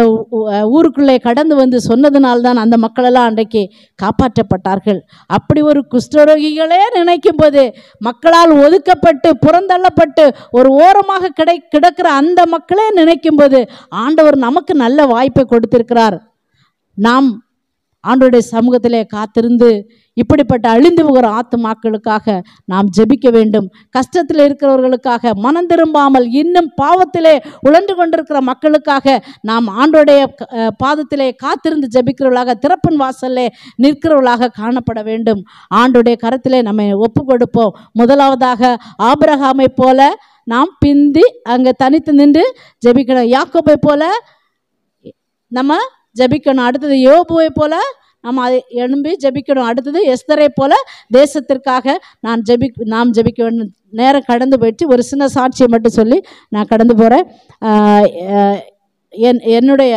A: ஊருக்குள்ளே கடந்து சொன்னதுனால்தான் அந்த மக்களெல்லாம் அன்றைக்கு காப்பாற்றப்பட்டார்கள். அப்படி ஒரு குஷ்டரோகிகளே நினைக்கும் போது, மக்களால் ஒதுக்கப்பட்டு புறந்தள்ளப்பட்டு ஒரு ஓரமாக கிடக்கிற அந்த மக்களே நினைக்கும் போது ஆண்டவர் நமக்கு நல்ல வாய்ப்பை கொடுத்திருக்கிறார். நாம் ஆண்டவருடைய சமூகத்திலே காத்திருந்து இப்படிப்பட்ட அழிந்து போகிற ஆத்துமாக்களுக்காக நாம் ஜெபிக்க வேண்டும். கஷ்டத்தில் இருக்கிறவர்களுக்காக, மனம் திரும்பாமல் இன்னும் பாவத்திலே உழன்று கொண்டிருக்கிற மக்களுக்காக நாம் ஆண்டவருடைய பாதத்திலே காத்திருந்து ஜெபிக்கிறவர்களாக, திறப்பின் வாசல்லே நிற்கிறவர்களாக காணப்பட வேண்டும். ஆண்டவருடைய கரத்திலே நம்மை ஒப்பு கொடுப்போம். முதலாவதாக ஆபிரகாமை போல நாம் பிந்தி அங்கே தனித்து நின்று ஜெபிக்கணும். யாக்கோபை போல நம்ம ஜெபிக்கணும். அடுத்தது யோபுவை போல நம்ம அதை எழும்பி ஜெபிக்கணும். அடுத்தது எஸ்தரை போல தேசத்திற்காக நாம் ஜெபிக்க வேண்டும். நேரம் கடந்து போயிடுச்சு. ஒரு சின்ன சாட்சியை மட்டும் சொல்லி நான் கடந்து போகிறேன். என்னுடைய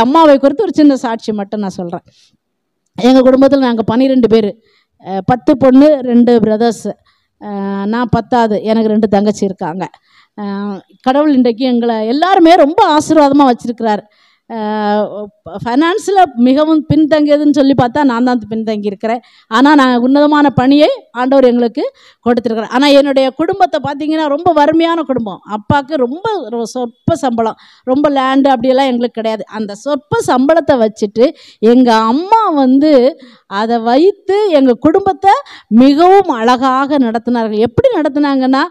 A: அம்மாவை குறித்து ஒரு சின்ன சாட்சி மட்டும் நான் சொல்கிறேன். எங்கள் குடும்பத்தில் நாங்கள் 12 பேர், 10 பொண்ணு 2 பிரதர்ஸ், நான் 10வது, எனக்கு 2 தங்கச்சி இருக்காங்க. கடவுள் இன்றைக்கு எங்களை எல்லாருமே ரொம்ப ஆசீர்வாதமாக வச்சுருக்கிறார். ஃபைனான்ஸில் மிகவும் பின்தங்கியதுன்னு சொல்லி பார்த்தா நான் தான் பின்தங்கி இருக்கிறேன். ஆனால் நான் உன்னதமான பணியை ஆண்டவர் எங்களுக்கு கொடுத்துருக்குறேன். ஆனால் என்னுடைய குடும்பத்தை பார்த்திங்கன்னா ரொம்ப வறுமையான குடும்பம். அப்பாவுக்கு ரொம்ப சொற்ப சம்பளம், ரொம்ப லேண்டு அப்படியெல்லாம் எங்களுக்கு கிடையாது. அந்த சொற்ப சம்பளத்தை வச்சுட்டு எங்கள் அம்மா அதை வைத்து எங்கள் குடும்பத்தை மிகவும் அழகாக நடத்தினார்கள். எப்படி நடத்தினாங்கன்னா,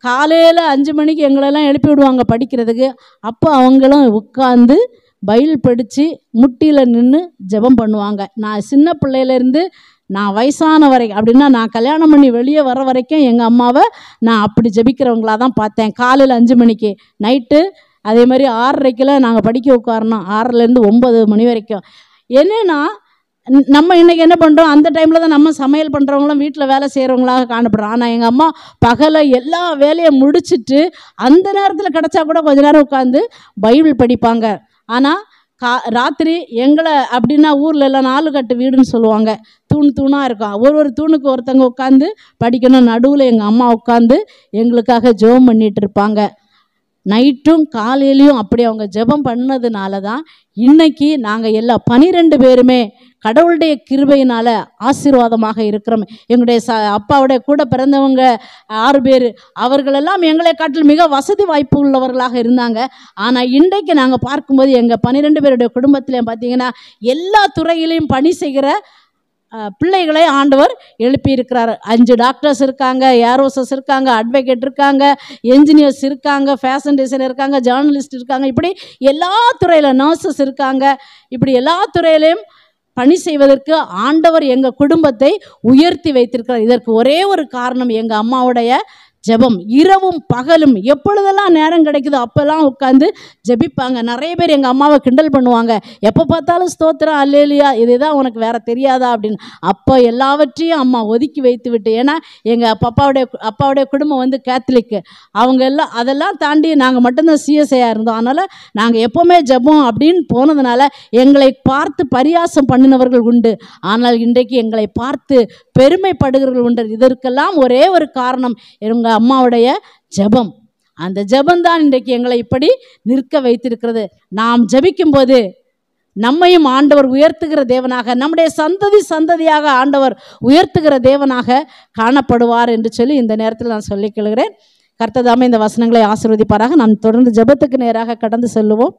A: காலையில் 5 மணிக்கு எங்களெல்லாம் எழுப்பி விடுவாங்க படிக்கிறதுக்கு. அப்போ அவங்களும் உட்காந்து பைபிள் படித்து முட்டியில் நின்று ஜெபம் பண்ணுவாங்க. நான் சின்ன பிள்ளையிலேருந்து நான் வயசான வரைக்கும், அப்படின்னா நான் கல்யாணம் பண்ணி வெளியே வர வரைக்கும் எங்கள் அம்மாவை நான் அப்படி ஜெபிக்கிறவங்களாக தான் பார்த்தேன். காலையில் 5 மணிக்கு, நைட்டு அதே மாதிரி 6:30 நாங்கள் படிக்க உட்காரணும், 6லேருந்து 9 மணி வரைக்கும். என்னென்னா நம்ம இன்றைக்கி என்ன பண்ணுறோம், அந்த டைமில் தான் நம்ம சமையல் பண்ணுறவங்களும் வீட்டில் வேலை செய்கிறவங்களாக காணப்படுறோம். ஆனால் எங்கள் அம்மா பகலை எல்லா வேலையை முடிச்சுட்டு அந்த நேரத்தில் கிடச்சா கூட கொஞ்ச நேரம் உட்காந்து பைபிள் படிப்பாங்க. ஆனால் ராத்திரி எங்களை அப்படின்னா ஊரில் எல்லாம் 4 கட்டு வீடுன்னு சொல்லுவாங்க, தூணாக இருக்கும். ஒரு தூணுக்கு ஒருத்தங்க உட்காந்து படிக்கணும். நடுவில் எங்கள் அம்மா உட்காந்து எங்களுக்காக ஜெபம் பண்ணிகிட்டு இருப்பாங்க. நைட்டும் காலையிலையும் அப்படி அவங்க ஜெபம் பண்ணதுனால தான் இன்னைக்கு நாங்கள் எல்லா 12 பேருமே கடவுளுடைய கிருபையினால் ஆசீர்வாதமாக இருக்கிறோம். எங்களுடைய அப்பாவுடைய கூட பிறந்தவங்க 6 பேர், அவர்களெல்லாம் எங்களை காட்டில் மிக வசதி வாய்ப்பு உள்ளவர்களாக இருந்தாங்க. ஆனால் இன்றைக்கு நாங்கள் பார்க்கும்போது எங்கள் 12 பேருடைய குடும்பத்திலையும் பார்த்தீங்கன்னா எல்லா துறையிலையும் பணி செய்கிற பிள்ளைகளை ஆண்டவர் எழுப்பியிருக்கிறார். 5 டாக்டர்ஸ் இருக்காங்க, ஏரோசஸ் இருக்காங்க, அட்வொகேட் இருக்காங்க, என்ஜினியர்ஸ் இருக்காங்க, ஃபேஷன் டிசைனர் இருக்காங்க, ஜேர்னலிஸ்ட் இருக்காங்க, இப்படி எல்லா துறையில் நர்சஸ் இருக்காங்க. இப்படி எல்லா துறையிலையும் பணி செய்வதற்கு ஆண்டவர் எங்கள் குடும்பத்தை உயர்த்தி வைத்திருக்கிறார். இதற்கு ஒரே ஒரு காரணம் எங்கள் அம்மாவுடைய ஜெபம். இரவும் பகலும் எப்பொழுதெல்லாம் நேரம் கிடைக்குதோ அப்போல்லாம் உட்காந்து ஜெபிப்பாங்க. நிறைய பேர் எங்கள் அம்மாவை கிண்டல் பண்ணுவாங்க, எப்போ பார்த்தாலும் ஸ்தோத்திரம் அல்லேலியா இதுதான் உனக்கு வேற தெரியாதா அப்படின்னு. அப்போ எல்லாவற்றையும் அம்மா ஒதுக்கி வைத்து விட்டு, ஏன்னா எங்கள் அப்பாவுடைய குடும்பம் வந்து கேத்தலிக்கு, அவங்க எல்லாம் அதெல்லாம் தாண்டி நாங்கள் மட்டும்தான் சிஎஸ்ஐயாக இருந்தோம். அதனால் நாங்கள் எப்போவுமே ஜெபம் அப்படின்னு போனதுனால எங்களை பார்த்து பரியாசம் பண்ணினவர்கள் உண்டு, ஆனால் இன்றைக்கு எங்களை பார்த்து பெருமைப்படுகிறவர்கள் உண்டு. இதற்கெல்லாம் ஒரே ஒரு காரணம் எங்கள் அம்மாவுடைய ஜெபம். அந்த ஜெபம்தான் இன்றைக்கு எங்களை இப்படி நிற்க வைத்திருக்கிறது. நாம் ஜெபிக்கும்போது நம்மையும் ஆண்டவர் உயர்த்துகிற தேவனாக, நம்முடைய சந்ததியாக ஆண்டவர் உயர்த்துகிற தேவனாக காணப்படுவார் என்று சொல்லி இந்த நேரத்தில் நான் சொல்லிக் கொள்கிறேன். கர்த்தர் தாமே இந்த வசனங்களை ஆசீர்வதிப்பாராக. நாம் தொடர்ந்து ஜெபத்துக்கு நேராக கடந்து செல்லுவோம்.